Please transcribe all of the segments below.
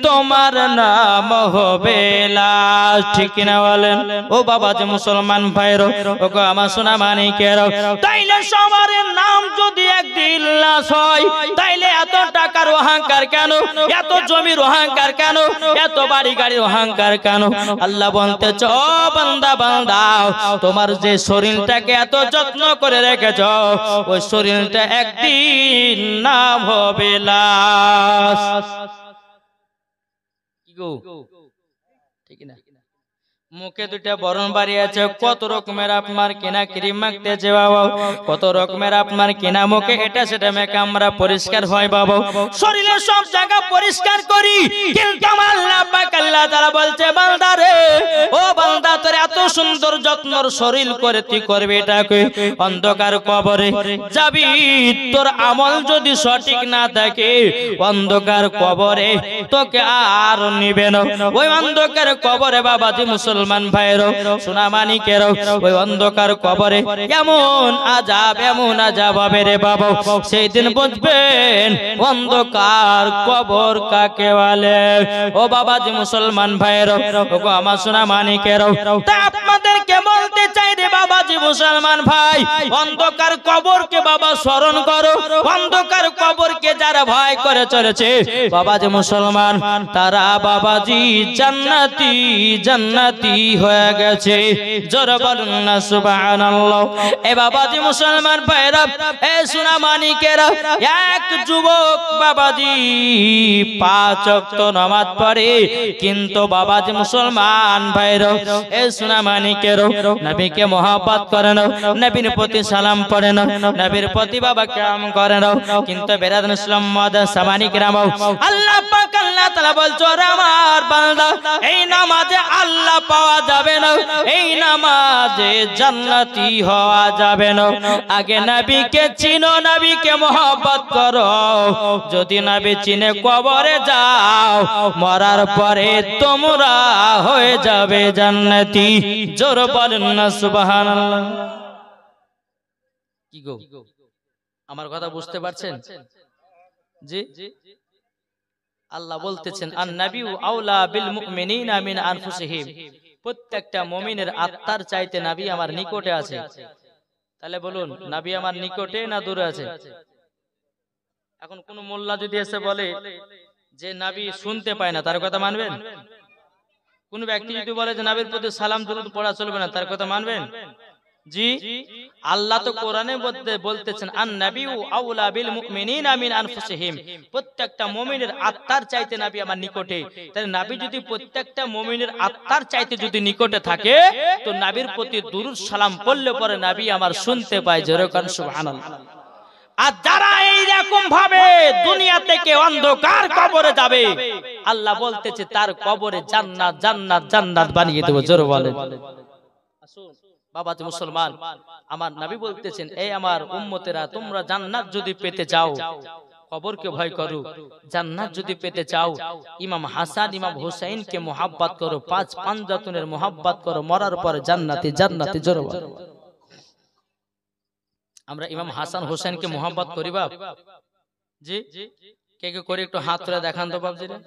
তোমার নাম হবে লাশ। ঠিক কিনা বলেন ও বাবা যে মুসলমান ভাইরো, ও গো আমার সোনা মানিকেরো, তাইলে সবার নাম যদি একদিন লাশ হয়, তাইলে এত টাকার অহংকার কেন, এত জমির অহংকার কেন, এত বাড়ি গাড়ির অহংকার কেন? আল্লাহ বলতেছ ও বান্দা বান্দা, তোমার যে শরীরটাকে এত যত্ন করে রেখেছ, ওই শরীরটা একদিন নাম হবে লাশ। কি গো ঠিক না? মুখে দুইটা বরণ বাড়ি আছে, কত রকমের আপনার কেনা ক্রিম মাখতেছে বাবা, কত রকমের আপনার কেনা মুখে এটা সেটা মেখে আমরা পরিষ্কার হয় বাবা, শরীরের সব জায়গা পরিষ্কার করি, কিন্তু আমার আল্লাহ পাক আল্লাহ তাআলা বলছে বান্দা রে, ও বান্দা তোর এত সুন্দর যত্নর শরীর করে তুই করবে এটাকে, অন্ধকার কবরে যাবি, তোর আমল যদি সঠিক না থাকে অন্ধকার কবরে তোকে আর নিবে না। ওই অন্ধকার কবরে বাবাজি মুসলমান ভাইরো সোনা মানিকেরো, ওই অন্ধকার কবরে এমন আযাব হবে রে বাবা, সেই দিন বুঝবেন অন্ধকার কবর কাকে বলে। ও বাবাজি মুসলমান ভাইরো, ও গো আমার সোনা মানিকেরো, তা আপনাদেরকে বলতে চাই রে বাবাজি মুসলমান ভাই, অন্ধকার কবরকে বাবা স্মরণ করো, অন্ধকার কবরকে যারা ভয় করে চলেছে বাবাজি মুসলমান, তারা বাবাজি জান্নাতি জান্নাতি হয়ে গেছে। জোরে বলুন না সুবহানাল্লাহ। এ বাবাজি মুসলমান ভাইরা, এ সোনা মানিকেরা, এক যুবক বাবাজি 5 ওয়াক্ত নামাজ পড়ে, কিন্তু বাবাজি মুসলমান ভাইরা, এ সোনা মানিকেরা, নবীকে মহব্বত করে না, নবীর প্রতি সালাম পড়ে না, নবীর প্রতি বাবা কাম করে না, কিন্তু বেরাদুল ইসলাম মাদাস সামানি کرام, আল্লাহ পাক আল্লাহ তাআলা বলছো আমার বান্দা, এই নামাজে আল্লাহ পাওয়া যাবে না, এই নামাজে জান্নাতি হওয়া যাবে না। আগে নবীকে চিনো, নবীকে মহব্বত করো, যদি নবী চিনে কবরে যাও, মরার পরে তোমরা হয়ে যাবে জান্নাতি। জোরে বলেন না সুবহানাল্লাহ। কি গো আমার কথা বুঝতে পারছেন? জি, আল্লাহ বলতেছেন আন নাবিয়্যু আওলা বিল মুমিনিনা মিন আনফুসিহিম, প্রত্যেকটা মুমিনের আত্মার চাইতে নবী আমার নিকটে আছে। তাহলে বলুন নবী আমার নিকটে না দূরে আছে? এখন কোন মোল্লা যদি এসে বলে যে নবী শুনতে পায় না, তার কথা মানবেন? কোন ব্যক্তি যদি বলে যে নবীর প্রতি সালাম দুরূদ পড়া চলবে না, তার কথা মানবেন? জি, আল্লাহ তো কোরআনে বলতেছেন আন নাবিয়্যু আওলা বিল মুমিনিনা মিন আনফুসিহিম, প্রত্যেকটা মুমিনের আত্মার চাইতে নবী আমার নিকটে। তাহলে নবী যদি প্রত্যেকটা মুমিনের আত্মার চাইতে যদি নিকটে থাকে, তো নবীর প্রতি দুরূদ সালাম পড়লে পরে নবী আমার শুনতে পায়। জোরে কান সুবহানাল্লাহ। আর যারা এইরকম ভাবে দুনিয়া থেকে অন্ধকার কবরে যাবে, আল্লাহ বলতেছে তার কবরে জান্নাত জান্নাত জান্নাত বানিয়ে দেব। জোরে বলেন। বাবাজি মুসলমান, আমার নবী বলতেছেন এই আমার উম্মতেরা, তোমরা জান্নাত যদি পেতে চাও কবরকে ভয় করো, জান্নাত যদি পেতে চাও ইমাম হাসান ইমাম হুসাইনকে মোহাব্বত করো, 5 পাঁচজাতুনের মোহাব্বত করো, মরার পরে জান্নাতি জান্নাতি। জোরে বলো। আমরা ইমাম হাসান হুসাইনকে মোহাব্বত করি বাপ? জি, কে কে করে একটু হাত তুলে দেখান তো বাপজিরা।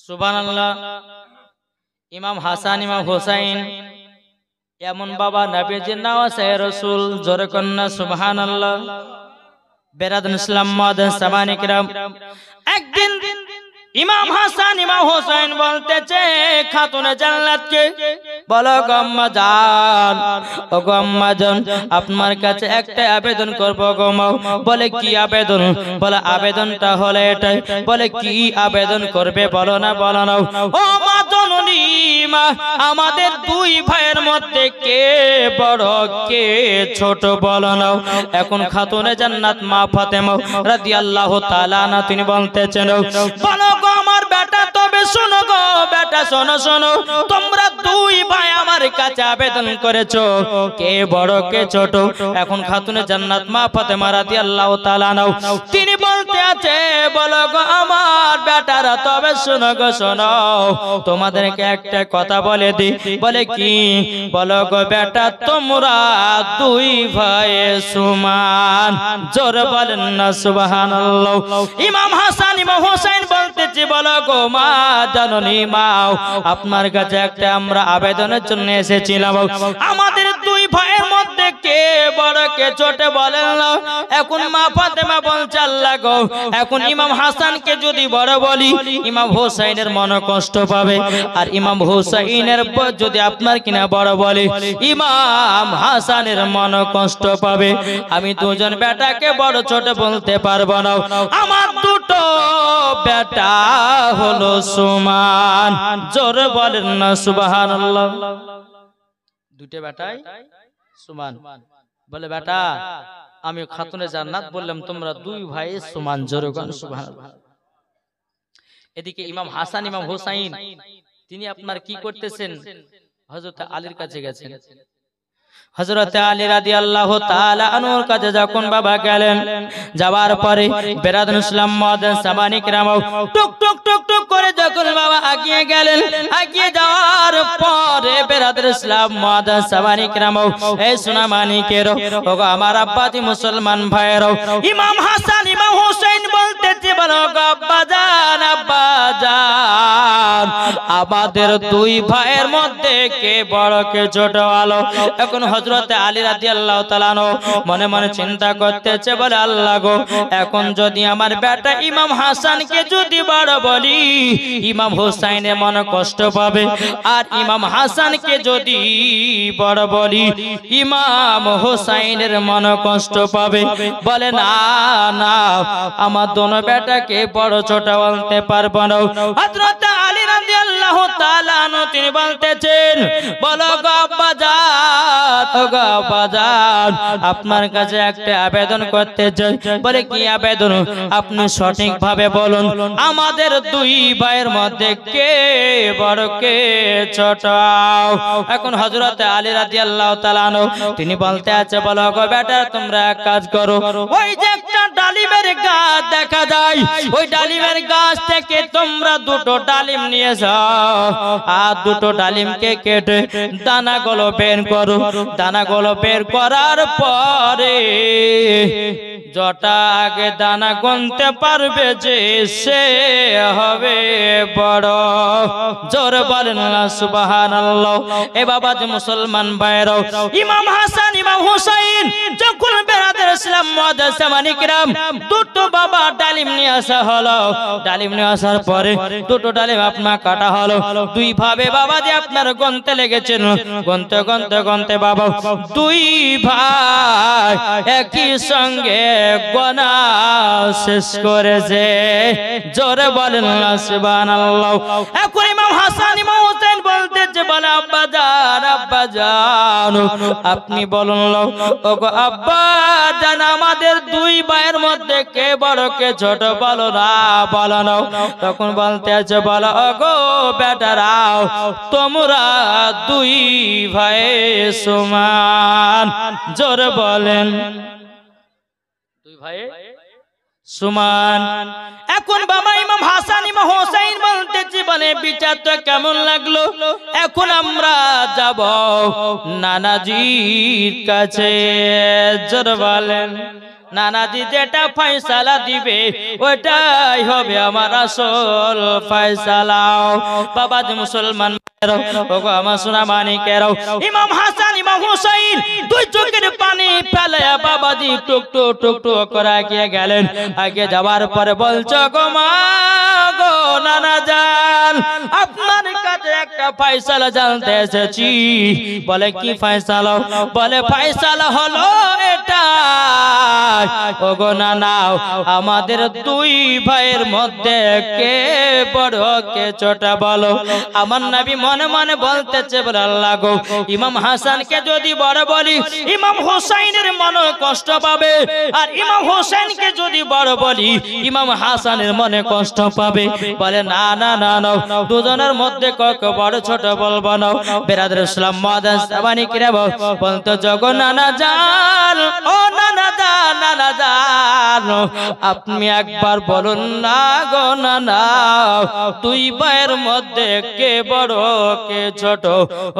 সুবহানাল্লাহ। ইমাম হাসান ইমাম হুসাইন এমন বাবা নবীজির নওয়াসে রাসূল। জোরে কন্না সুবহানাল্লাহ। বেরাদুল ইসলাম মাদাস সামানি کرام, একদিন ইমাম হাসান ইমাম হুসাইন বলতেছে খাতুনে জান্নাতকে, বলো গো আম্মা জান, ও গো আম্মা জান, আপনার কাছে একটা আবেদন করব গো মা। বলে কি আবেদন? বলে আবেদনটা হলো এটাই। বলে কি আবেদন করবে? বলো না বলো না। ও মা জননী, মা আমাদের 2 ভাইয়ের মধ্যে কে বড় কে ছোট বলো না। এখন খাতুনে জান্নাত মা ফাতেমা রাদিয়াল্লাহু তাআলা আনহা তিনি বলতেছেন, বলো গো আমার বেটা, তবে শোনো গো বেটা, শোনো শোনো, তোমরা 2 ভাই আমার কাছে আবেদন করেছো, কে বড় কে ছোট। এখন খাতুনে জান্নাত মা ফাতেমা রাদিয়াল্লাহু তাআলা আনহা তিনি বলতে আছে, বলো গো আমার বেটারা, তবে শোনো গো শোনো, তোমাদেরকে একটা কথা বলে দি। বলে কি? বলো গো বেটা, তোমরা 2 ভাই সমান। জোরে বলেন না সুবহানাল্লাহ। ইমাম হাসান ইমাম হুসাইন বলতে বলতেছি বলো গো মা জননী মা আপনার কাছে একটা আমরা আবেদনের জন্য এসেছিলাম আমাদের দুই ভাইয়ের মধ্যে কে বড় কে ছোট বলেন না এখন মা ফাতেমা বলছে আল্লাহ গো এখন ইমাম হাসানকে যদি বড় বলি ইমাম হোসেনের মন কষ্ট পাবে আর ইমাম হোসেনের যদি আপনার কিনা বড় বলে ইমাম হাসানের মন কষ্ট পাবে আমি দুজন বেটাকে বড় ছোট বলতে পারবো না আমার দুটো বেটা হলো সমান জোরে বলেন না সুবহানাল্লাহ দুটো বেটাই সমান বলে বেটা আমি খাতুনে জান্নাত বললাম তোমরা দুই ভাই সমান জোরে গান সুবহানাল্লাহ এদিকে ইমাম হাসান ইমাম হোসেন তিনি আপনার কি করতেছেন হযরত আলীর কাছে গেছেন হযরত আলী রাদিয়াল্লাহু তাআলা আনহুর কাছে যখন বাবা গেলেন যাওয়ার পরে বেরাদুল ইসলাম মুআদ্দিন সামানি کرام টুক টুক টুক টুক করে যখন বাবা আগিয়ে গেলেন আগিয়ে যাওয়ার পরে বেরাদুল ইসলাম মুআদ্দিন সামানি کرام এই সোনা মানিকেরো ওগো আমার আব্বাজি মুসলমান ভাইয়েরো ইমাম হাসান ইমাম হোসেন বলতেছে বলো গো আব্বাজান আব্বাজান আমাদের দুই ভাইয়ের মধ্যে কে বড় কে ছোট আলো এখন হযরত আলী রাদিয়াল্লাহু তাআলা মনে মনে চিন্তা করতেছে বলে আল্লাহ গো এখন যদি আমার বেটা ইমাম হাসানকে যদি বড় বলি ইমাম হোসেনের মনে কষ্ট পাবে আর ইমাম হাসানকে যদি বড় বলি ইমাম হোসেনের মনে কষ্ট পাবে বলে না না আমার দোনো বেটাকে বড় ছোট বলতে পারবো না হযরত আলী রাদিয়াল্লাহু তাআলা তিনি বলতেছেন বলো গো আব্বাজান আপনার কাছে একটা আবেদন করতে চাই বলে কি আবেদন আপনি সঠিক ভাবে বলুন আমাদের দুই ভাইয়ের মধ্যে কে বড় কে ছোট এখন হযরত আলী রাদিয়াল্লাহু তাআলা তিনি বলতে আছে বলো গো বেটা তোমরা এক কাজ করো ওই যে একটা ডালিমের গাছ দেখা যায় ওই ডালিমের গাছ থেকে তোমরা দুটো ডালিম নিয়ে যাও আর দুটো ডালিমকে কেটে দানাগুলো বের করো দানাগুলো বের করার পরে যটা আগে দানা গুনতে পারবে যে সে হবে বড় জোরে বলেন না সুবহানাল্লাহ এ বাবাজি মুসলমান ভাইরা ইমাম হাসান ইমাম হোসেন যখন বেরাদুল ইসলাম মুআদ্দিন সামানি کرام দুটো বাবা ডালিম নিয়ে আসা হলো ডালিম নিয়ে আসার পরে দুটো ডালিম আপনার কাটা হলো দুই ভাবে বাবাজি আপনার গুনতে লেগেছেন গুনতে গুনতে গুনতে বাবা দুই ভাই একই সঙ্গে গোনা শেষ করেছে জোরে বলেন না সুবহানাল্লাহ এখন ইমাম হাসান ইমাম হোসেন বলতেছে বলে আব্বাজান আব্বাজান আপনি বলুন ওগো আব্বাজান আমাদের দুই ভাইয়ের মধ্যে কে বড় কে ছোট বলো না তখন বলতে আছে বলো ওগো বেটারাও তোমরা দুই ভাই সমান জোরে বলেন দুই ভাই সমান এখন বাবা ইমাম হাসান ইমাম হোসেন বলতেছি বলে বিচার তো কেমন লাগলো এখন আমরা যাব নানাজির কাছে জোরে বলেন নানাজি যেটা ফয়সালা দিবে ওটাই হবে আমার আসল ফয়সালা বাবাজি মুসলমান ওগো আমার সোনা মানিকেরা ইমাম হাসান ইমাম হোসেন দুই চোখের পানি ফেলে বাবাজি টুক টুক টুক টুক করে এগিয়ে গেলেন আগে যাওয়ার পরে বলছো গো মা গো নানা জান আপনার কাছে একটা ফয়সালা জানতে এসেছি বলে কি ফয়সালা বলে ফয়সালা হলো এটা ওগো নানা আমাদের দুই ভাইয়ের মধ্যে কে বড় কে ছোট বলো আমার নবী মনে মনে বলতেছে বলে আল্লাহ গো ইমাম হাসানকে যদি বড় বলি ইমাম হোসেনের মনে কষ্ট পাবে আর ইমাম হোসেনকে যদি বড় বলি ইমাম হাসানের মনে কষ্ট পাবে বলে না না না না দুজনের মধ্যে কাউকে বড় ছোট বলবো না বেরাদুল ইসলাম মুআদ্দিন সামানি کرام বলতো জগো নানা জান ও নানা জান, নানা জান, আপনি একবার বলুন না গো নানা, দুই ভাইয়ের মধ্যে কে বড় কে ছোট?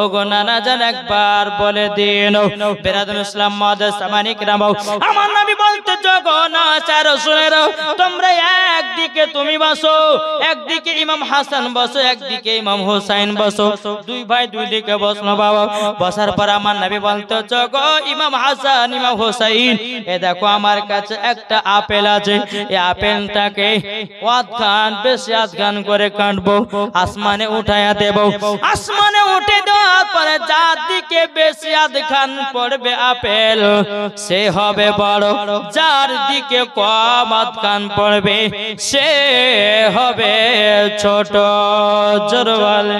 ও গো নানা জান একবার বলে দিন। বেরাদুল ইসলাম মুআজ্জাজ সামানিক রাম, আমার নবী বলতে গো না চার রাসূলের, তোমরা একদিকে তুমি বসো, একদিকে ইমাম হাসান বসো, একদিকে ইমাম হুসাইন বসো। দুই ভাই দুই দিকে বসলো বাবা। বসার পর আমার নবী বলতে গো ইমাম হাসান ইমাম হুসাইন, এ দেখো আমার কাছে একটা আপেল আছে, এই আপেলটাকে আধখান বেশি আধখান করে কাটবো, আসমানে উঠায়া দেব। আসমানে উঠে দেওয়ার পরে যার দিকে বেশি আধখান পড়বে আপেল সে হবে বড়, যার দিকে কম আধখান পড়বে সে হবে ছোট। জোর বলে।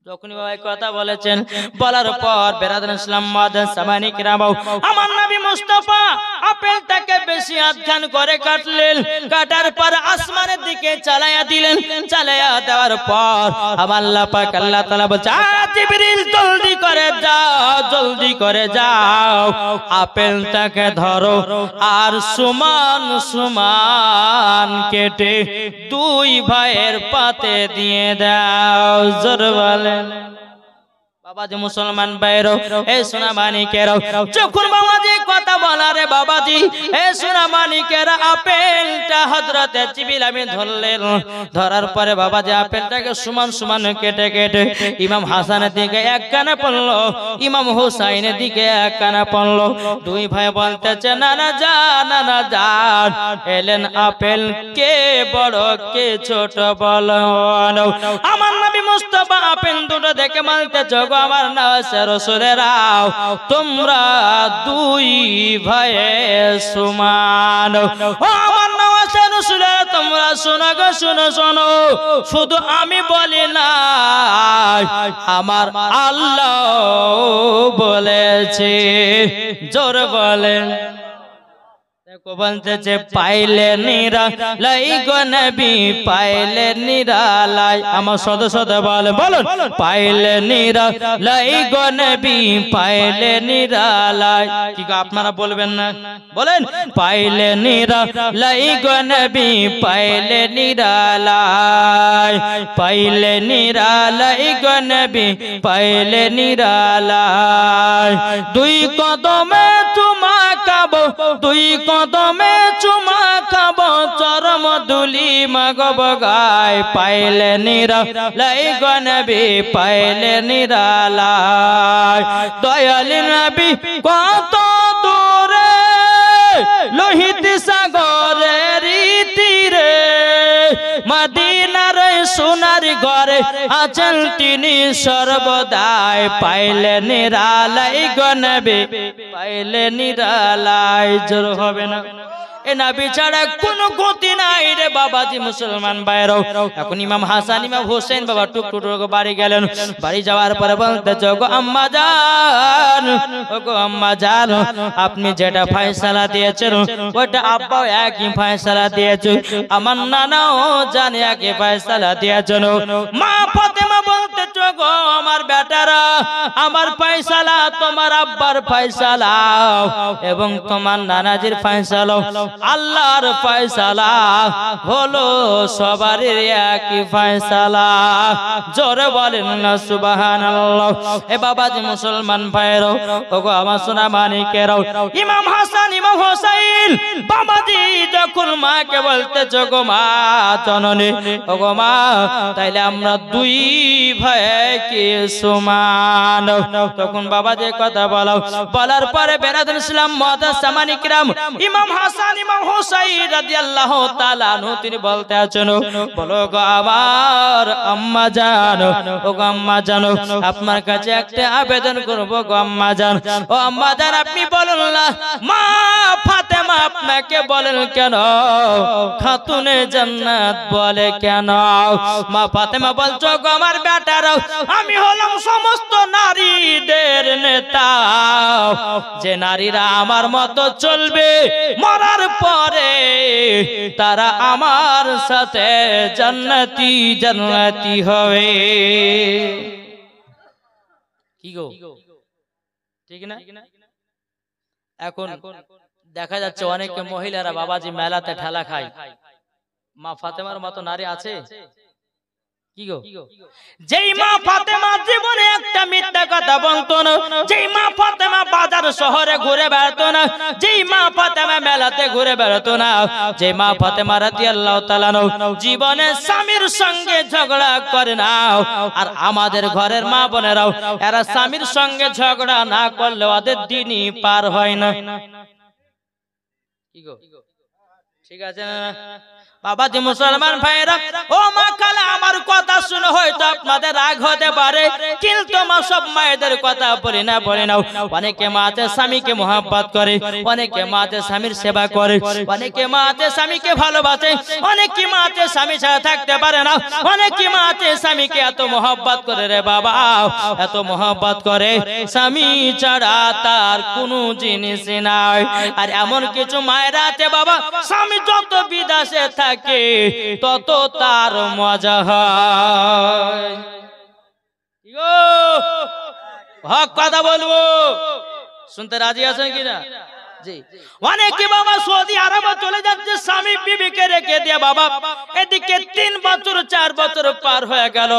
যখনই বাবা কথা বলেছেন, বলার পর বেরাদুল ইসলাম মুআজ্জাজ সামানিক রাম, আমার নবী মুস্তাফা আপেলটাকে বেশি আধখান করে কাটলেন। কাটার পর আসমানের দিকে চালায়া দিলেন। চালায়া দেওয়ার পর আমার আল্লাহ পাক আল্লাহ তাআলা বলছে, জিবরিল জলদি করে যাও, জলদি করে যাও, আপেলটাকে ধরো আর সমান সমান কেটে দুই ভাইয়ের পাতে দিয়ে দাও। জোর বলে। বাবাজি মুসলমান ভাইরা, এ সোনা মানিকেরা, যখন বাবাজি কথা বলারে বাবাজি, এ সোনা মানিকেরা, আপেলটা হযরত জিবরিল আমি ধরলেন। ধরার পরে বাবাজি আপেলটাকে সমান সমান কেটে কেটে ইমাম হাসানের দিকে এক কানা পড়লো, ইমাম হুসাইনের দিকে এক কানা পড়লো। দুই ভাই বলতেছে, নানা জান, নানা জান, এলেন আপেল কে বড় কে ছোট বলো? আমার নবী মুস্তাফা আপেল দুটো দেখে বলতেছে, আমার নওয়াজের রাসূলেরাও, তোমরা দুই ভাইয়ে সমান। ও আমার নওয়াজের রাসূলেরা, তোমরা শোনো গো, শোনো শোনো, শুধু আমি বলি না, আমার আল্লাহ বলেছে। জোর বলেন। বলতেছে, পাইলে নিরালাই গো নবী, পাইলে নিরালাই। আমার সদস্য বলেন, বলুন, পাইলে নিরালাই গো নবী, পাইলে নিরালাই। কি গো আপনারা বলবেন না? বলেন, পাইলে নিরালাই গো নবী, পাইলে নিরালাই, পাইলে নিরালাই গো নবী, পাইলে নিরালাই। দুই কদমে চুমা খাবো, দুই কদমে চুমা খাবো, চরম ধুলি মাগব গায়, পাইলে নিরালাই গো নবী, পাইলে নিরালাই। দয়াল নবী কত দূরে, লোহিত সাগরের তীরে, মদিনার সোনার ঘরে আছেন তিনি সর্বদাই, পাইলে নিরালাই গো নবী, পাইলে নিরালাই। জোর হবে না? এ নবী ছাড়া কোনো গতি নাই রে বাবাজি মুসলমান ভাইরা। এখন ইমাম হাসান ইমাম হোসেন বাবা টুক টুক বাড়ি গেলেন। বাড়ি যাওয়ার পরে বলতেছে, গো আম্মা জান, ও গো আম্মা জান, আপনি যেটা ফয়সালা দিয়েছেন ওটা আব্বাও একই ফয়সালা দিয়েছে, আমার নানাও জানে একই ফয়সালা দিয়েছেন। মা ফাতেমা বলতেছে, গো আমার বেটারা, আমার ফয়সালা তোমার আব্বার ফয়সালা এবং তোমার নানাজির ফয়সালা আল্লাহর ফয়সালা হলো সবারই একই ফয়সালা। জোরে বলেন না সুবহানাল্লাহ। এ বাবাজি মুসলমান ভাইরা, ওগো আমার সোনা মানিকেরা, ইমাম হাসান ইমাম হোসেন বাবাজি যখন মাকে বলতেছে, গো মা জননী, ওগো মা, তাইলে আমরা দুই ভাই কি সমান? তখন বাবাজি কথা বলো। বলার পরে বেরাদুল ইসলাম মুআজ্জাজ সামানিক রাম, ইমাম হাসান ইমাম হুসাইন রাদিয়াল্লাহু তাআলা আনহু তিনি বলতে আছেন, বলো গো আমার আম্মা জান, ও গো আম্মা জান, আপনার কাছে একটা আবেদন করব গো আম্মা জান। ও আম্মা জান, আপনি বলেন না, মা ফাতেমা আপনাকে বলেন কেন খাতুনে জান্নাত বলে কেন? মা ফাতেমা বলছো, গো আমার বেটারা, আমি হলাম সমস্ত নারীদের নেতা, যে নারীরা আমার মতো চলবে মরার পরে তারা আমার সাথে জান্নাতি জান্নাতি হবে। কি গো, ঠিক না? এখন দেখা যাচ্ছে অনেক মহিলারা বাবাজি মেলাতে ঠেলা খায়। মা ফাতেমার মতো নারী আছে কি গো? যেই মা ফাতেমা জীবনে একটা মিথ্যা কথা বলতো না, যেই মা ফাতেমা বাজার শহরে ঘুরে বেড়াতো না, যেই মা ফাতেমা মেলাতে ঘুরে বেড়াতো না, যেই মা ফাতেমা রাদিয়াল্লাহু তাআলা জীবনে স্বামীর সঙ্গে ঝগড়া করে না। আর আমাদের ঘরের মা বোনেরাও এরা স্বামীর সঙ্গে ঝগড়া না করলে ওদের দিনই পার হয় না। কি গো ঠিক আছে না? বাবা যে মুসলমান ভাইরা ও মা খালা আমার কথা শুনে হয়তো আপনাদের রাগ হতে পারে, কিন্তু মা সব মায়েদের কথা বলি না। অনেকে মা আছে স্বামীকে মহব্বত করে, অনেকে মা আছে স্বামীর সেবা করে, অনেকে মা আছে স্বামীকে ভালোবাসে, অনেকে মা আছে স্বামী ছাড়া থাকতে পারে না, অনেকে মা আছে স্বামীকে এত মহব্বত করে রে বাবা, এত মহব্বত করে স্বামী ছাড়া তার কোনো জিনিস নাই। আর এমন কিছু মায়েরা আছে বাবা স্বামী যত বিদেশে থাকে তত তার মজা হয়। হক কথা বলবো, শুনতে রাজি আছেন কিনা? অনেকে বাবা সৌদি আরবে চলে যাচ্ছে স্বামী বিবিকে রেখে দিয়ে বাবা, এদিকে 3 বছর 4 বছর পার হয়ে গেল।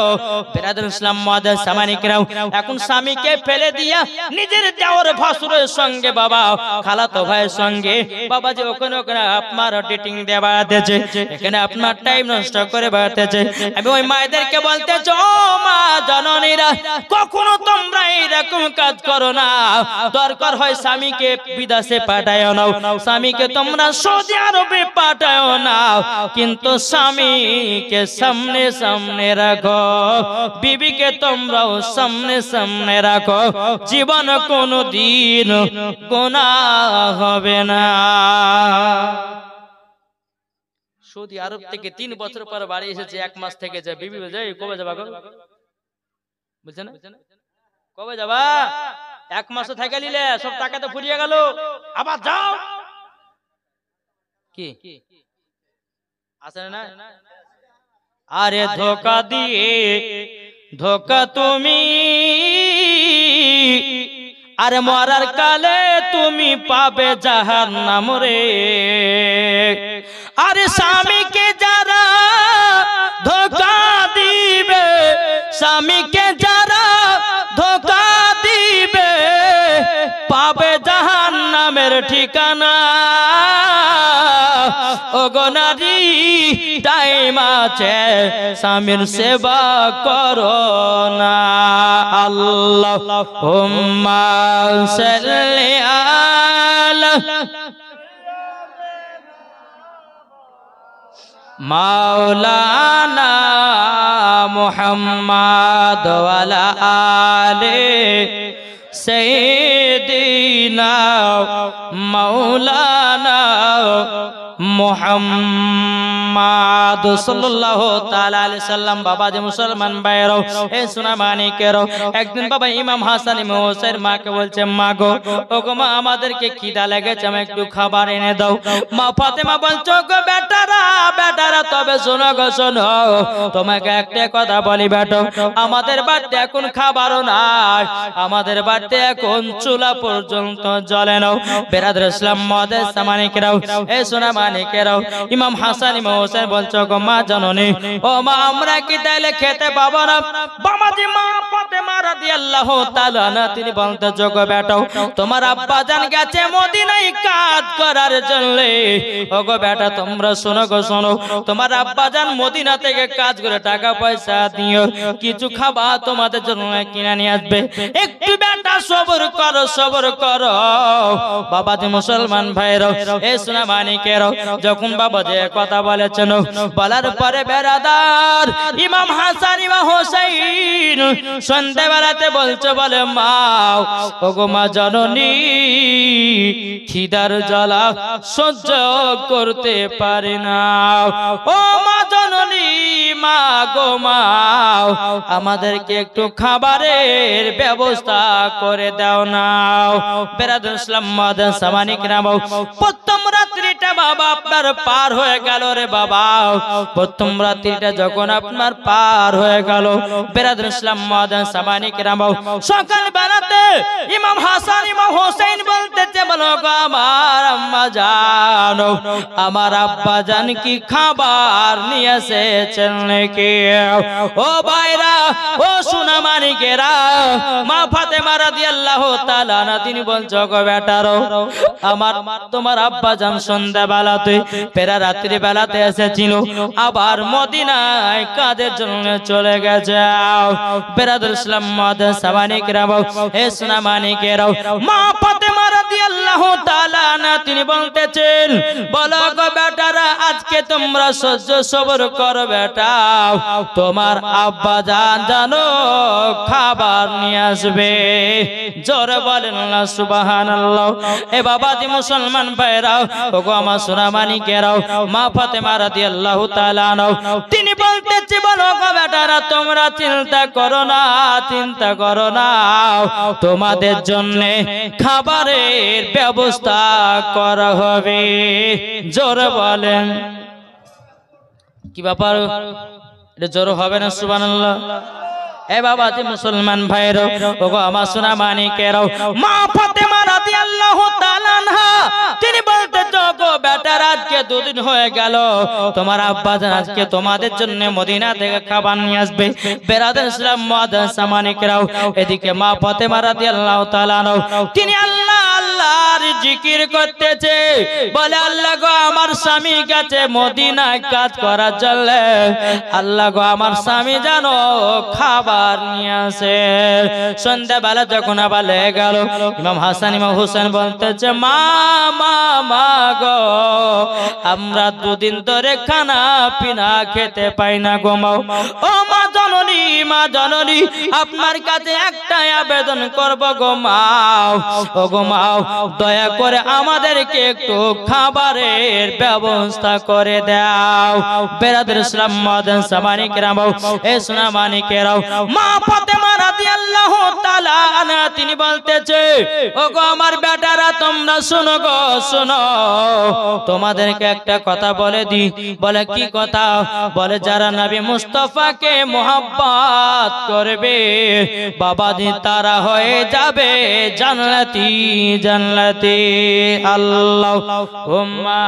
বিরাদর ইসলাম মুআদ্দাস সামানিকরাও এখন স্বামীকে ফেলে দিয়া নিজের দেওর ভাসুরের সঙ্গে বাবা খালাতো ভাইয়ের সঙ্গে বাবা যে ওখানে আপনার ডেটিং দেওয়া দিয়েছে, এখানে আপনার টাইম নষ্ট করে বেড়াতেছে। আমি ওই মায়েদেরকে বলতে চাই ও মা জননীরা, কখনো তোমরা এরকম কাজ করো না। দরকার হয় স্বামীকে বিদেশে পাঠায়ও না, স্বামীকে তোমরা সৌদি আরবে পাঠায়ও না, কিন্তু স্বামীকে সামনে সামনে রাখো, বিবিকে তোমরাও সামনে সামনে রাখো, জীবন কোনদিন গুনাহ হবে না। সৌদি আরব থেকে 3 বছর পর বাড়ি এসেছে, 1 মাস থেকে যায়। বিবি যাই কবে যাবা গো? বুঝছেন কবে যাবা? 1 মাস থেকে নিলে সব টাকা তো ফুরিয়ে গেল, আবার যাও। কি আসেন না? আরে ধোকা দিয়ে ধোকা তুমি, আরে মরার কালে তুমি পাবে জাহান্নাম রে। আরে স্বামীকে যারা ধোকা দিবে, স্বামীকে যারা ধোকা দিবে পাবে জাহান্নামের ঠিকানা। ওগো নারী টাইম আছে স্বামীর সেবা করো না। আল্লাহুম্মা সাল্লি আলা মাওলানা মুহাম্মদ ওয়ালা আলে সাইয়্যিদিনা মাওলানা মুহাম্মদ সাল্লাল্লাহু তাআলা আলাইহি সাল্লাম। বাবা যে মুসলমান ভাইরা এ সোনা মানিকেরা, একদিন বাবা ইমাম হাসান ইমাম হোসেন মাকে বলছে মা গো, ওগো মা আমাদেরকে খিদা লেগেছে, আমি একটু খাবার এনে দাও। মা ফাতেমা বলছে গো বেটারা তবে শোনো গো শোনো, তোমাকে একটা কথা বলি বেটা, আমাদের বাড়িতে এখন খাবারও নাই, আমাদের বাড়িতে এখন চুলা পর্যন্ত জ্বলে না। বিরাদর ইসলাম মুআদ্দাস সামানিকেরাও এ সোনা মানিকেরাও, ইমাম হাসান ইমাম হোসেন বলছো গো মা জননী, ও মা আমরা কি তাইলে খেতে পাবো না? বাবাজি মা ফাতেমা রাদিয়াল্লাহু তাআলা আনহা তিনি বলতে যোগ বেটা, তোমার আব্বা জান গেছে মদিনায় কাজ করার জন্য। ও গো বেটা তোমরা শোনো গো শোনো, তোমার আব্বা জান মদিনা থেকে কাজ করে টাকা পয়সা দিও, কিছু খাবার তোমাদের জন্য কিনে নিয়ে আসবে, একটু বেটা সবর করো সবর করো। বাবাজি মুসলমান ভাইরা এ সোনা মানিকেরা, যখন বাবা যে কথা বলেছেন বলার পরে বেরাদার ইমাম হাসান ইমাম হোসেন সন্ধ্যাবেলাতে বলছে বলে মা ওগো মা জননী খিদার জ্বালা সহ্য করতে পারি না, ও মা জননী মা গো মা আমাদেরকে একটু খাবারের ব্যবস্থা করে দাও না। বিরাদর ইসলাম মুআদ্দাস সামানিকরাম, প্রথম রাত্রি রাত্রিটা বাবা আপনার পার হয়ে গেল রে বাবা প্রথম রাত্রিটা যখন আপনার পার হয়ে গেল বেরাদর ইসলাম মুআজ্জিন সামানি কিরাম সকাল বেলাতে ইমাম হাসান ইমাম হোসেন বলতেছে বলো গো আমার আম্মা জান আমার আব্বা জান কি খাবার নিয়ে এসেছেন নাকি ও ভাইরা ও সোনা মানিকেরা মা ফাতেমা রাদিয়াল্লাহু তাআলা আনহা তিনি বলছো গো বেটারো আমার তোমার আব্বা জান সন্ধ্যা বেলাতে পেরা রাত্রি বেলাতে এসেছিল আবার মদিনায় কাজের জন্য চলে গেছে বেরাদর ইসলাম মুআজ্জিন সামানি কিরাম হে সোনা মানিকেরা মা ফাতেমা রাদিয়াল্লাহু তাআলা আনহা তিনি বলতেছেন বলো গো বেটারা আজকে তোমরা সহ্য সবর করো বেটা তোমার আব্বা জান জানো খাবার নিয়ে আসবে জোরে বলেন না সুবহানাল্লাহ এ বাবাজি মুসলমান ভাইরা ওগো আমার সোনা মানিকেরাও মা ফাতেমা রাদিয়াল্লাহু তাআলা আনহা তিনি বলতেছে বলো গো বেটারা তোমরা চিন্তা করো না তোমাদের জন্য খাবারের ব্যবস্থা করা হবে জোরে বলেন কি ব্যাপার এটা জোরে হবে না সুবহানাল্লাহ এ বাবাজি মুসলমান ভাইরা ওগো আমার সোনা মানিকেরাও মা ফাতেমা রাদিয়াল্লাহু তাআলা আনহা তিনি বলতেছে গো বেটারা আজকে দুদিন হয়ে গেল তোমার আব্বা জান আজকে তোমাদের জন্য মদিনা থেকে খাবার নিয়ে আসবে বেরাদর ইসলাম মুআজ্জিন সামানি কিরাম এদিকে মা ফাতেমা রাদিয়াল্লাহু তাআলা আনহা তিনি আল্লাহর জিকির করতেছে বলে আল্লাহ গো আমার স্বামী কাছে মদিনায় কাজ করার জন্য আল্লাহ গো আমার স্বামী জানো খাবার নিয়ে আসে সন্ধ্যা বেলা যখন আবার লেগে গেল ইমাম হাসান ইমাম হোসেন বলতেছে মা মা মা গো আমরা দুদিন ধরে খানা পিনা খেতে পাই না গো মা ও মা জননী আপনার কাছে একটাই আবেদন করব গো মা ও গো মা দয়া করে আমাদেরকে একটু খাবারের ব্যবস্থা করে দাও বেরাদর ইসলাম মুআজ্জিন সামানি কিরাম এ সোনা মানিকেরাও মা ফাতেমা রাদিয়াল্লাহু তাআলা আনহা তিনি বলতেছে ওগো আমার বেটারা তোমরা শুনো গো শুনো তোমাদেরকে একটা কথা বলে দি বলে কি কথা বলে যারা নবী মুস্তাফাকে মোহাব্বত করবে বাবাজি তারা হয়ে যাবে জান্নাতি আল্লাহুম্মা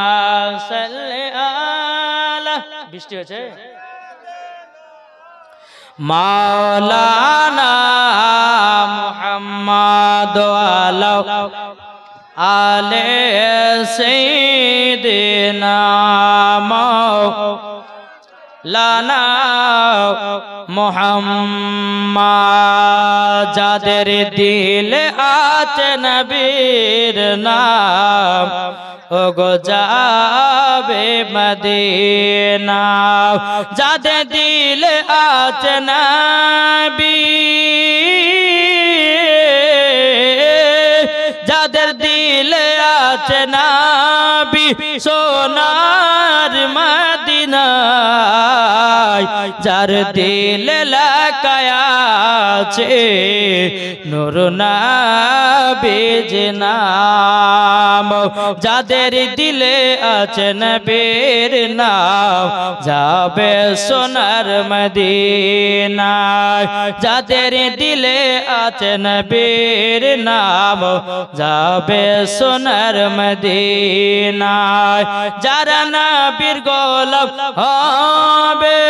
সাল্লি আলা বৃষ্টি হয়েছে মাওলানা মুহাম্মদ আলে সাইয়্যিদিনা মাওলানা মুহাম্মদ যাদের দিলে আছে নবীর নাম ওগো যাবে মদিনা যাদের দিলে আছে নবী যাদের দিলে আছে নবী সোনার মদিনা যার দিলে লাকায়া আছে নূর নবীর নাম যাদের দিলে আছে নবীর নাম যাবে সোনার মদিনা যাদের দিলে আছে নবীর নাম যাবে সোনার মদিনা যারা নবীর গোলাম হবে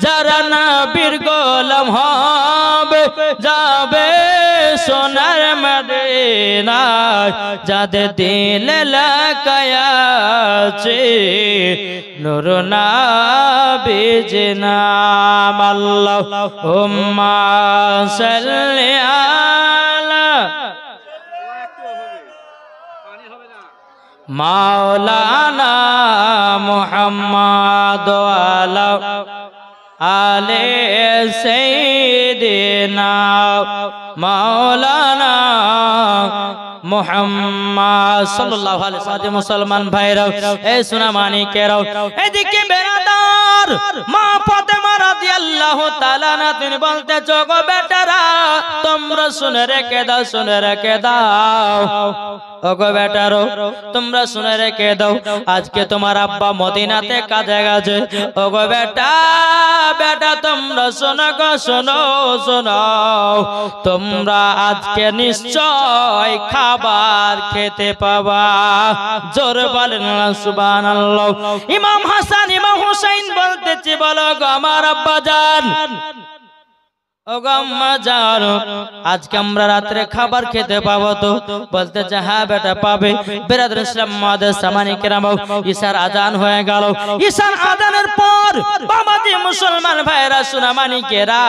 যারা নবীর গোলাম হবে যাবে সোনার মদিনা যাদের দিলে লাকায়া আছে নূর নবীর নাম আল্লাহুম্মা সাল্লি আলা মাওলানা মুহাম্মদ আলা আলে সাইয়্যিদিনা মাওলানা মুহাম্মদ সাল্লাল্লাহু আলাইহি ওয়াসাল্লাম মুসলমান ভাইরা এই সোনা মানিকেরাও এদিকে বেরাদার পর মা ফাতেমা রাদিয়াল্লাহু তাআলা আনহা তিনি বলতে গো বেটারা তোমরা শুনে রেখে দাও, শুনে রেখে দাও। ওগো বেটারো তোমরা শুনে রেখে দাও, আজকে তোমার আব্বা মদিনাতে কাজে গেছে। ওগো বেটা বেটা তোমরা শোনো গো, শোনো শোনো, তোমরা আজকে নিশ্চয় খাবার খেতে পাবা। জোরে বলেন সুবহানাল্লাহ। ইমাম হাসান ইমাম হুসাইন বলতেছি বলো গো আমার আব্বা জান, ওগো আম্মা জান, আজকে আমরা রাত্রে খাবার খেতে পাবো তো? বলতেছে হ্যাঁ বেটা পাবে। বিরাদর ইসলাম মুআদ্দাস সামানি কেরাম, ঈশার আজান হয়ে গেল। ঈশার আজানের পর বাবাজি মুসলমান ভাইরা সোনা মানিকেরা,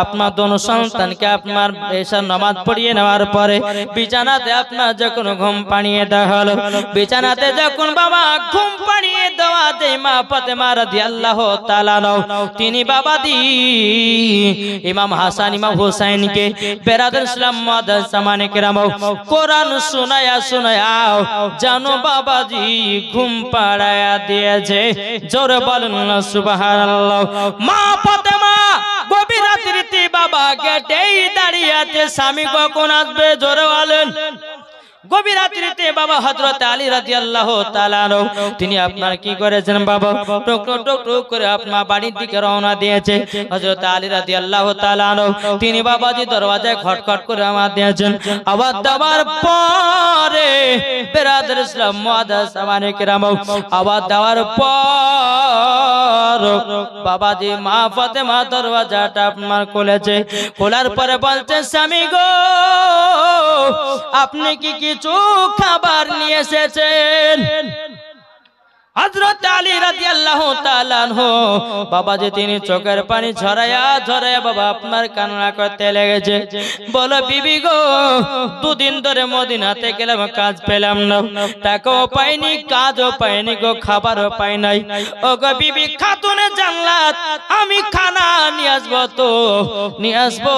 আপনার দোনো সন্তানকে আপনার ঈশার নামাজ পড়িয়ে নেওয়ার পরে বিছানাতে আপনার যখন ঘুম পাড়িয়ে দেওয়া হলো, বিছানাতে যখন বাবা ঘুম পাড়িয়ে দেওয়া দেয় মা ফাতেমা রাদিয়াল্লাহু তাআলা তিনি বাবাজি ইমাম হাসান ইমাম হুসাইনকে বিরাদর ইসলাম মুআদ্দাস সামানে কেরাম কোরআন শোনায়া শোনায়া জানো বাবাজি ঘুম পাড়ায়া দিয়েছে। জোরে বলেন না সুবহানাল্লাহ। মা ফাতেমা গভীর রাত্রিতে বাবা গেটেই দাঁড়িয়ে আছে, স্বামী কখন আসবে? জোরে বলেন। গভীর রাত্রিতে বাবা হযরত আলী রাদিয়াল্লাহু তাআলা তিনি আপনার কি করেছেন বাবা টক টক টক টক করে আপনার বাড়ির দিকে রওনা দিয়েছে। হযরত আলী রাদিয়াল্লাহু তাআলা তিনি বাবাজি দরওয়াজায় খটখট করে আওয়াজ দিয়েছেন। আওয়াজ দেওয়ার পরে বিরাদর ইসলাম মুআদ্দাস সামানে কেরাম আওয়াজ দেওয়ার পর বাবাজি মা ফাতেমা দরওয়াজাটা আপনার খুলেছে। খোলার পরে বলছে স্বামী গো আপনি কি কিছু খাবার নিয়ে এসেছেন? হযরত আলী রাদিয়াল্লাহু তাআলা আনহু বাবাজি তিনি চোখের পানি ঝরায়া ঝরায়া বাবা আপনার কান্না করতে লেগেছে। বলো বিবি গো দুদিন ধরে মদিনাতে গেলাম, কাজ পেলাম না, টাকাও পাইনি, কাজও পাইনি গো, খাবারও পাই নাই। ও গো বিবি খাতুনে জান্নাত আমি খানা নিয়ে আসবো তো নিয়ে আসবো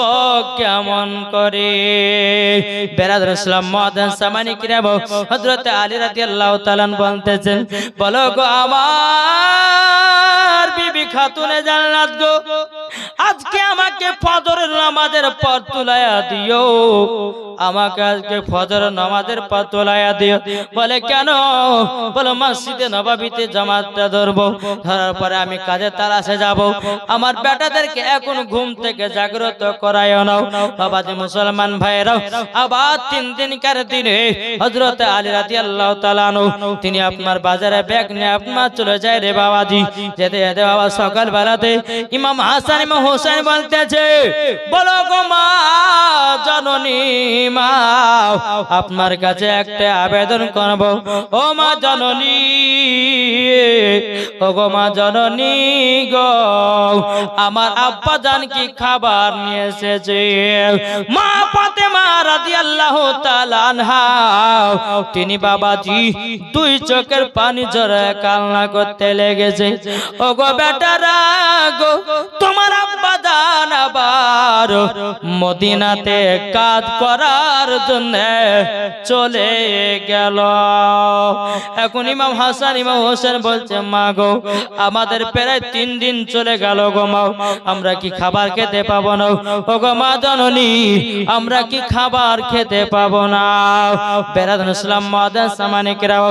কেমন করে? বিরাদর ইসলাম মুআদ্দাস সামানি কিরাম হযরত আলী রাদিয়াল্লাহু তাআলা বলতেছেন বলো গো আমার বিবি খাতুনে জান্নাত গো, আজকে আমাকে ফজরের নামাজের পর তুলায়া দিও, আমাকে আজকে ফজরের নামাজের পর তুলায়া দিও। বলে কেন? বলো মসজিদে নববীতে জামাতটা ধরবো, ধরার পরে আমি কাজে তালাশে যাব, আমার বেটাদেরকে এখন ঘুম থেকে জাগ্রত করায়ও নাও। বাবাজি মুসলমান ভাইরা আবার 3 দিনকার দিনে হযরত আলী রাদিয়াল্লাহু তাআলা তিনি আপনার বাজারে ব্যাগ নিয়ে আপনার চলে যায় রে বাবাজি। যেতে যেতে বাবা সকাল বেলাতে ইমাম হাসান ইমাম হুসাইন বলতেছে বলো গো মা জননী মা আপনার কাছে একটা আবেদন করব। ও মা জননী, ও গো মা জননী গো, আমার আব্বা জান কি খাবার নিয়ে এসেছে? মা ফাতেমা রাদিয়াল্লাহু তাআলা আনহা তিনি বাবাজি 2 চোখের পানি ঝরে কান্না করতে লেগেছে। ও গো বেটারা গো তোমার আব্বা জান আবার মদিনাতে কাজ করার জন্য চলে গেল। এখন ইমাম হাসান ইমাম হোসেন বলছে মা গো আমাদের প্রায় 3 দিন চলে গেল গো মা, আমরা কি খাবার খেতে পাবো না? ও গো মা জননী আমরা কি খাবার খেতে পাবো না? বিরাদর ইসলাম মুআদ্দাস সামানে কেরাম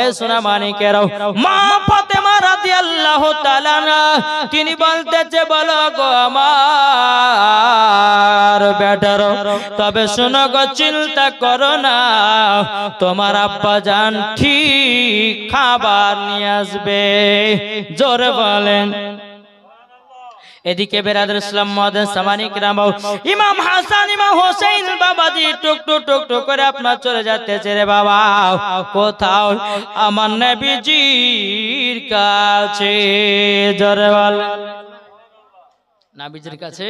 এ সোনা মানিকেরাও মা ফাতেমা রাদিয়াল্লাহু তাআলা তিনি বলতেছে বলো গো আমার বেটারো তবে শোনো গো চিন্তা করো না, তোমার আব্বা জান ঠিক খাবার নিয়ে আসবে। জোরে বলেন। এদিকে বিরাদর ইসলাম মুআদ্দাস সামানি কেরাম ইমাম হাসান ইমাম হোসেন বাবাজি টুক টুক টুক টুক করে আপনার চলে যাচ্ছে রে বাবা কোথাও? আমার নবীজির কাছে। জোরে বলেন। নবীজির কাছে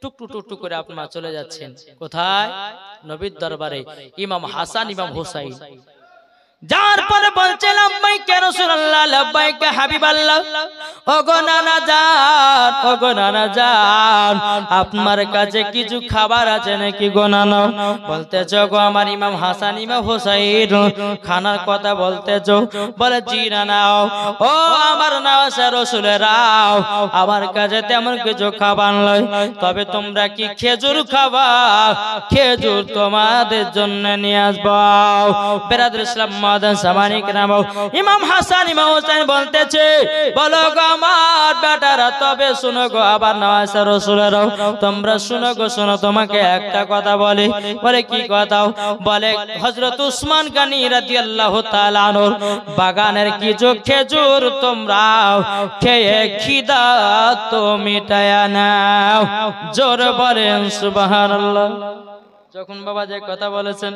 টুক টুক টুক টুক করে আপনার চলে যাচ্ছেন কোথায়? নবীর দরবারে। ইমাম হাসান ইমাম হোসেন যার পরে বলছে লাব্বাইক ইয়া রাসূলুল্লাহ, লাব্বাইক ইয়া হাবিবাল্লাহ। ওগো নানা জান, ওগো নানা জান, আপনার কাছে কিছু খাবার আছে নাকি গো নানা? বলতেছ গো আমার ইমাম হাসান ইমাম হোসাইন খানার কথা বলতেছ? বলে জি নানা। ও আমার নওয়াসে রাসূলেরাও, আমার কাছে তেমন কিছু খাবার নয়, তবে তোমরা কি খেজুর খাবা? খেজুর তোমাদের জন্য নিয়ে আসবো। বেরাদুল ইসলাম মাদান সামানিক নাম ইমাম হাসান ইমাম হোসেন বলতেছে, বলো গো আমার বেটারা, তবে শুনো গো আবার নওয়াসে রাসূলেরাও, তোমরা শুনো গো, শোনো তোমাকে একটা কথা বলে। বলে কি কথা? বলে হযরত উসমান গনি রাদিয়াল্লাহু তাআলা আনহুর বাগানের কিছু খেজুর তোমরা খেয়ে খিদা তো মিটায়া নাও। জোরে বলেন সুবহানাল্লাহ। যখন বাবা যে কথা বলেছেন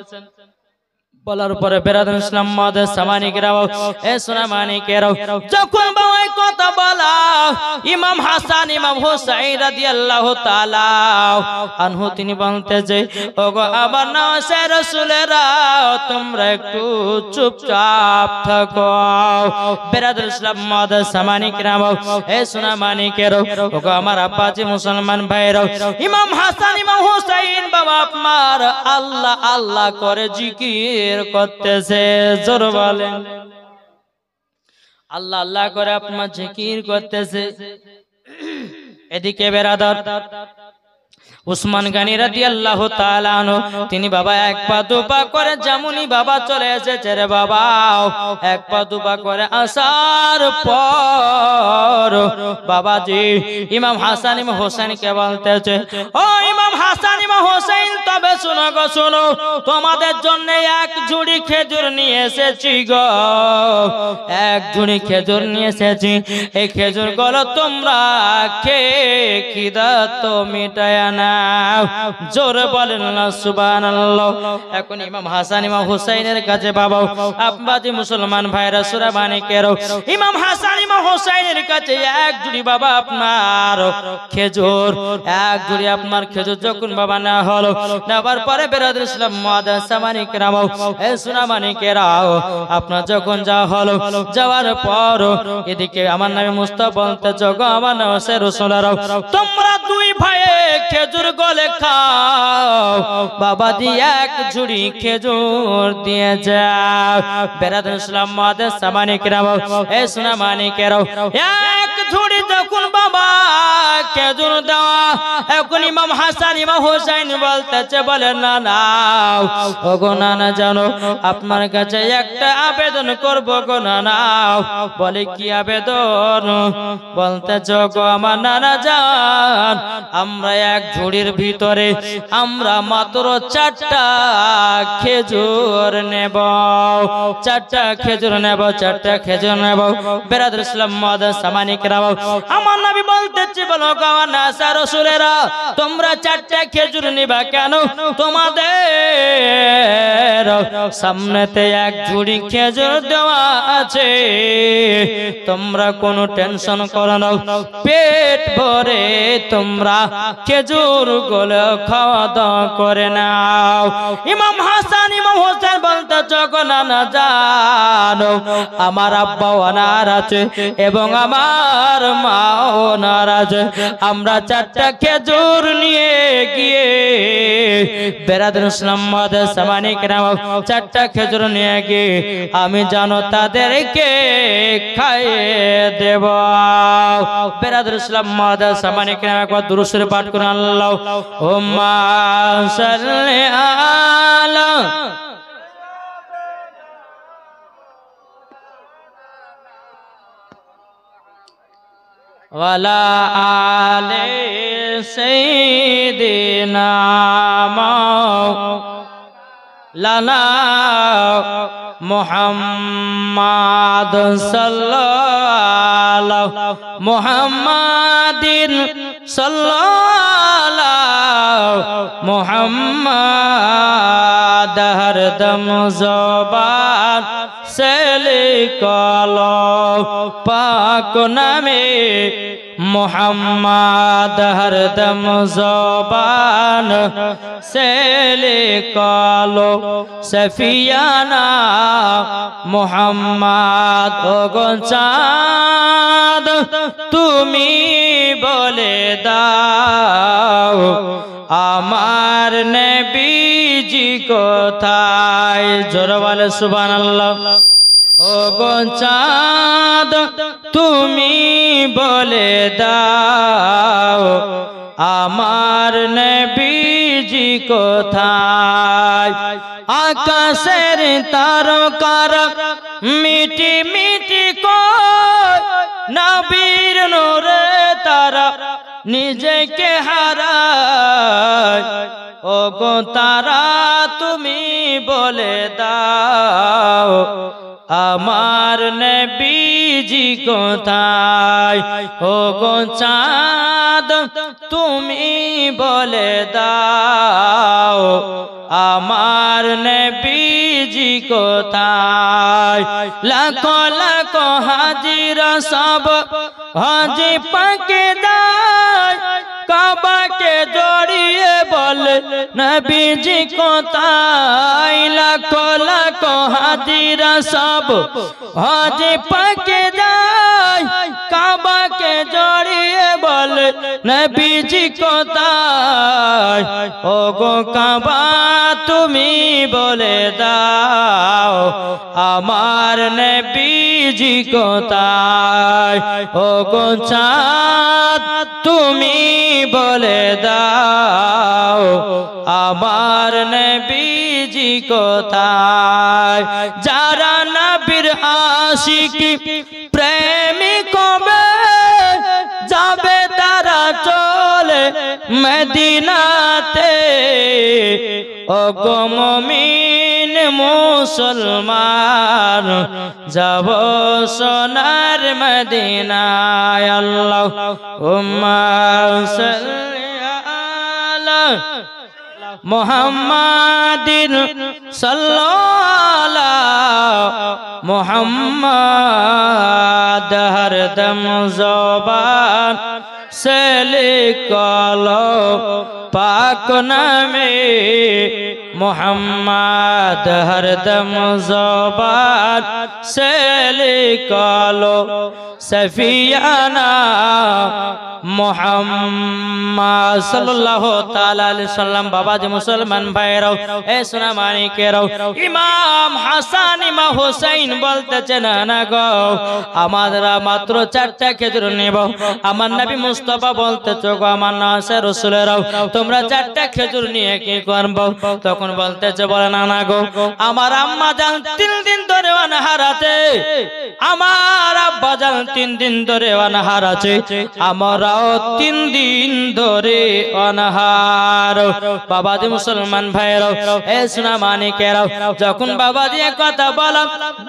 বলার পরে বেরাদুল ইসলাম মাদান সামানিকরাও, এ সোনা মানিকেরাও, যখন বাবা এই কথা বলা, ইমাম হাসান ইমাম হোসেন রাদিয়াল্লাহু তাআলা আনহু তিনি বলতেছে, ওগো আমার নওয়াসে রাসূলেরা, তোমরা একটু চুপচাপ থাকো। বেরাদুল ইসলাম মাদান সামানিকরাও, এ সোনা মানিকেরাও, ওগো আমার আব্বাজি মুসলমান ভাইরাও, ইমাম হাসান ইমাম হোসেন বাবা আপনার আল্লাহ আল্লাহ করে জিকির করতেছে। জোর বলেন আল্লাহ আল্লাহ করে আপনার জিকির করতেছে। এদিকে বেরাদার উসমান গনি রাদিয়াল্লাহু তাআলা আনহু তিনি বাবা এক পা দুপা করে যেমনই বাবা চলে এসেছে রে বাবা, এক পা দুপা করে আসার পর বাবাজি ইমাম হাসান ইমাম হোসেনকে বলতেছে, ও ইমাম হাসান ইমাম হোসেন, তবে শোনো গো শোনো, তোমাদের জন্য এক ঝুড়ি খেজুর নিয়ে এসেছি গো, এক ঝুড়ি খেজুর নিয়ে এসেছি। এই খেজুর গুলো তোমরা খেয়ে খিদা তো মিটায়া না। জোরে বলেন না সুবহানাল্লাহ। এখন ইমাম হাসান ইমাম হোসেনের কাছে বাবা আব্বাজি মুসলমান ভাইরা সূরা মানিকেরও, ইমাম হাসান ইমাম হোসেনের কাছে এক ঝুড়ি বাবা আপনার খেজুর, এক ঝুড়ি আপনার খেজুর যখন বাবা না হলো, নেবার পরে বেরাদুল ইসলাম মাদান সামানিকরাও, এ সূরা মানিকেরাও, আপনার যখন যাওয়া হলো, যাওয়ার পর এদিকে আমার নামে মুস্তাফা বলতেছ গো আমার নওয়াসে রাসূলেরাও, তোমরা দুই ভাইয়ে খেজুর গলে খাও, বাবা দিয়ে এক ঝুড়ি খেজুর দিয়ে যাও। বেরাদুল ইসলাম মাদান সামানিকরাও, এ সোনা মানিকেরাও, এক ঝুড়ি যখন বাবা খেজুর দেওয়া, এখন ইমাম হাসান ইমাম হোসেন বলতেছে, বলে না নাও, ও গো নানা জানো আপনার কাছে একটা আবেদন করব গো নানা। বলে কি আবেদন? বলতেছ গো আমার নানা জান, আমরা এক ঝুড়ির ভিতরে আমরা মাত্র 4টা খেজুর নেব, 4টা খেজুর নেব, 4টা খেজুর নেব। বেরাদুল ইসলাম মাদান সামানিকরাও, আমার নবী বলতেছে, বলো গো আমার নওয়াসে রাসূলেরা, তোমরা 4টা খেজুর নিবা কেন? তোমাদের সামনেতে এক ঝুড়ি খেজুর দেওয়া আছে, তোমরা কোনো টেনশন করো না, পেট ভরে তোমরা খেজুর গুলো খাওয়া দাওয়া করে নাও। ইমাম হাসান ইমাম হোসেন বলতেছে, গো নানা জানো আমার আব্বা ওনার আছে এবং আমার মা ওনার আছে, আমরা 4টা খেজুর নিয়ে গিয়ে বেরাদুল ইসলাম মাদান সামানিকরাও 4টা খেজুর নিয়ে গিয়ে আমি জানো তাদেরকে খাইয়ে দেব। বেরাদুল ইসলাম মাদান সামানিকরাও একবার দুরূদ শরীফ পাঠ করুন, আল্লাহুম্মা সাল্লি আলা ওয়ালা আলে সাইয়্যিদিনা মাওলানা মুহাম্মাদ সাল্লাল্লাহু মুহাম্মাদিন সাল্লাল্লাহু মুহাম্মাদ হরদম জবান से लिखलो पाक नामे मोहम्मद हरदम ज़बान से लिखलो सफियाना मोहम्मद चाँद তুমি বলে দাও আমার নবীজি কোথায়? জোরে বলে সুবহানাল্লাহ। ও গো চাঁদ তুমি বলে দাও আমার নবীজি কোথায়? আকাশের তারকারা মিটি মিটি কয় নবীর নূরে তারা নিজেকে হারায়। ও গো তারা তুমি বলে দাও আমার নবীজি কোথায়? ও গো চাঁদ তুমি বলে দাও আমার নবীজি কোথায়? লাখো লাখো হাজিরা সব হাজি পাকে যায় কাবাকে জড়িয়ে বলে নবীজি কোথায়? লাখো লাখো হাজিরা সব হাজি পাকে যায় কাবাকে জড়িয়ে বলে নবীজি কোথায়? ও গো কাবা তুমি বলে দাও আমার নবীজি কোথায়? ও গো চাঁদ তুমি বলে দাও আমার নবীজি কোথায়? যারা নবীর আশিকি প্রেমিক হবে যাবে তারা চলে মদিনাতে। ও গো মুমিন মুসলমান যাব সোনার মদিনায়। আল্লাহুম্মা সাল্লি আলা মুহাম্মাদিন সাল্লাল্লাহু মুহাম্মাদ হরদম ज़ुबान से लिखलो पाक नामे मुहम्मद हरदम ज़ुबान से लिखलो सफियाना मुहम्मद सल्लल्लाहु ताला अलैहि वसल्लम। बाबा जी मुसलमान भाईराও এ সোনা মানিকেরাও ইমাম হাসান ইমাম হুসাইন বলতেছে না না গো আমরা মাত্র 4টা খেজুর নেব। আমার নবী মুস্তাফা বলতেছে গো আমার নাসে রাসূলেরাও তোমরা 4টা খেজুর নিয়ে কি করবে? তখন বলতেছে বলে না না গো আমার আম্মা জান 3 দিন ধরে অনাহার আছে, আমার আব্বা জান 3 দিন ধরে অনাহার আছে, আমরাও 3 দিন ধরে অনাহার। বাবাজি মুসলমান ভাইরাও এ সোনা মানিকেরাও যখন বাবাজি কথা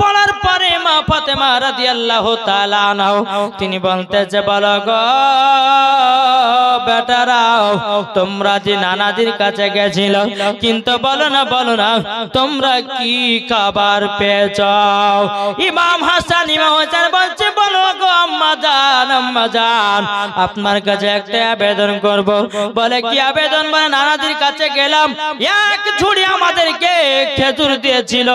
বলার পরে মা ফাতেমা রাদিয়াল্লাহু তাআলা আনহা তিনি বলতেছে বলো গো বেটারাও তোমরা যে নানাজির কাছে গেছিল কিন্তু বলো না তোমরা কি খাবার পেয়েছো? ইমাম হাসান ইমাম হুসাইন বলছে বলো গো আম্মা জান আপনার কাছে একটা আবেদন করব। বলে কি আবেদন? বলে নানাজির কাছে গেলাম এক ঝুড়ি আমাদেরকে খেজুর দিয়েছিল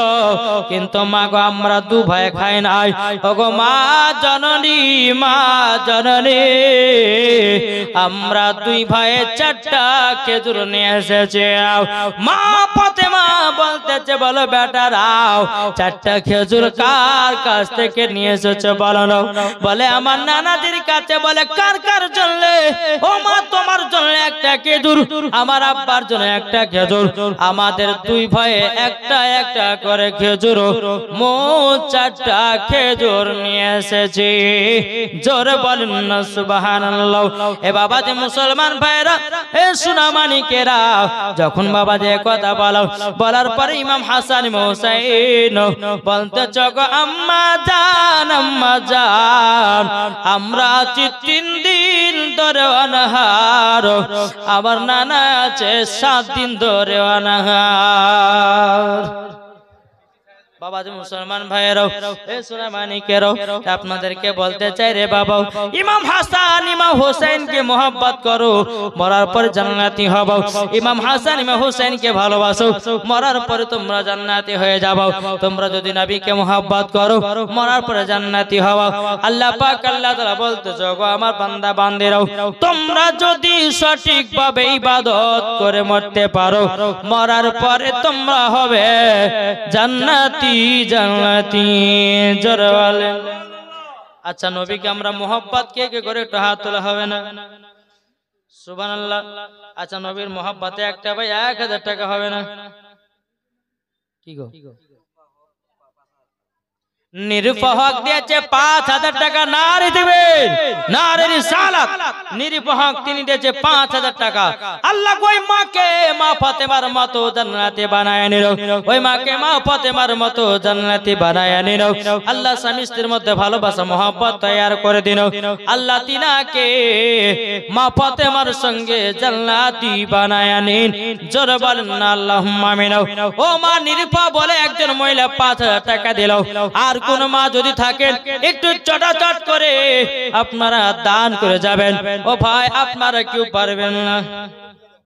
কিন্তু মা গো আমরা 2 ভাই খাই নাই। ওগো মা জননী আমরা 2 ভাইয়ে 4টা খেজুর নিয়ে এসেছি। মা ফাতেমা বলতেছে বলো বেটারাও 4টা খেজুর কার কাছ থেকে নিয়ে এসেছো বলো না? বলে আমার নানাজির কাছে। বলে কার কার জন্য? ও মা তোমার জন্য একটা খেজুর, আমার আব্বার জন্য একটা খেজুর, আমাদের 2 ভাইয়ে একটা একটা করে খেজুর মোট 4টা খেজুর নিয়ে এসেছি। জোরে বলেন না সুবহানাল্লাহ। এ বাবা যে মুসলমান ভাইরা এ সোনা মানিকেরা যখন বাবা যে কথা বলার পরে ইমাম হাসান ইমাম হুসাইন বলতে চগো আম্মা জান আমরা আছি 3 দিন ধরে অনাহার, আমার নানা আছে 7 দিন ধরে অনাহার। বাবা যে মুসলমান ভাইয়েরাও এই সুনামানিকেরাও আপনাদেরকে বলতে চাই রে বাবা, ইমাম হাসান ইমাম হোসেনকে মোহাব্বত করো, মরার পরে জান্নাতি হবো। ইমাম হাসান ইমাম হোসেনকে ভালোবাসো, মরার পরে তোমরা জান্নাতি হয়ে যাবো। তোমরা যদি নবীকে মোহাব্বত করো, মরার পরে জান্নাতি হবো। আল্লাহ পাক আল্লাহ তাআলা বলতেছে, গো আমার বান্দা বান্দিরাও, তোমরা যদি সঠিকভাবে ইবাদত করে মরতে পারো, মরার পরে তোমরা হবে জান্নাতি জান্নাতি। জোরে বলেন। আচ্ছা, নবীকে আমরা মোহাব্বত কে কে করে একটু হাত তোলা হবে না? সুবহানাল্লাহ। আচ্ছা, নবীর মোহাব্বতে একটা ভাই 1000 টাকা হবে না? কি গো, নিরুপহক দিয়েছে 5000 টাকা, নারী দিবেন, নারী রিসালাত। নিরুপহক তিনি দিয়েছে 5000 টাকা। আল্লাহ ওই মাকে মা ফাতেমার মতো জান্নাতে বানায় নিল, ওই মাকে মা ফাতেমার মতো জান্নাতে বানায় নিল। আল্লাহ স্বামী স্ত্রীর মধ্যে ভালোবাসা মহব্বত তৈরি করে দিল। আল্লাহ তিনাকে মা ফাতেমার সঙ্গে জান্নাতি বানায় নিন। জোরে বলেন না আল্লাহুম্মা আমিন। ও মা নিরুপা বলে একজন মহিলা 5000 টাকা দিল। আর কোন মা যদি থাকেন একটু চটাচট করে আপনারা দান করে যাবেন। ও ভাই, আপনারা কেউ পারবেন না?